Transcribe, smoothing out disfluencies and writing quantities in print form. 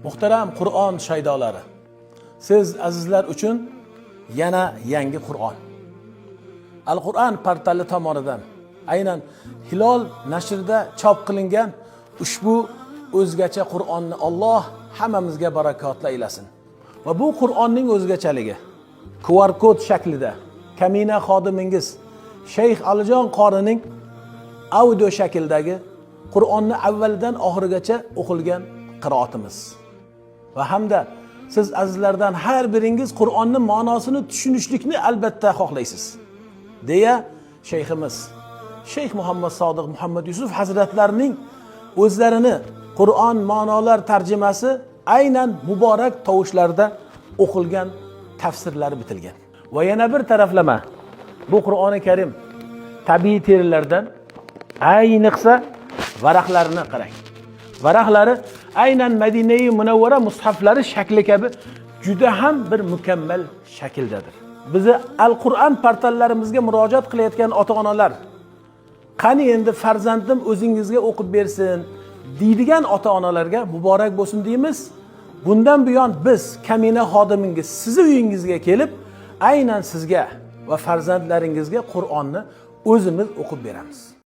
Muhtaram Qur'on shaydolari, siz azizlar uchun yana yangi Qur'on. Al-Qur'on portali tomonidan aynan Hilol nashrida chop qilingan ushbu o'zgacha Qur'onni Alloh hammamizga barakotli aylasin. Va bu Qur'onning o'zgachaligi QR kod shaklida kamina xodimingiz Shayx Alijon qorining audio shakldagi Qur'onni avvaldan oxirigacha o'qilgan qiroatimiz. Va hamda siz azizlardan har biringiz Qur'onning ma'nosini tushunishlikni albatta xohlaysiz. Deya shayximiz Shayx Muhammad Sodiq Muhammad Yusuf hazratlarining o'zlarini Qur'on ma'nolar tarjimasi aynan muborak tovushlarda o'qilgan tafsirlari bitilgan. Va yana bir taraflama, bu Qur'oni Karim tabiiy terilardan ayniqsa varaqlarini qarang. Varaqlari aynan Madina-i Munawvara mushaflari shakli kabi juda ham bir mukammal shakldadir. Bizi Al-Qur'on portallarimizga murojaat qilayotgan ota-onalar, qani endi farzandim o'zingizga o'qib bersin deydigan ota-onalarga muborak bo'lsin deymiz. Bundan buyon biz kamina xodimingiz sizning uyingizga kelib, aynan sizga va farzandlaringizga Qur'onni o'zimiz o'qib beramiz.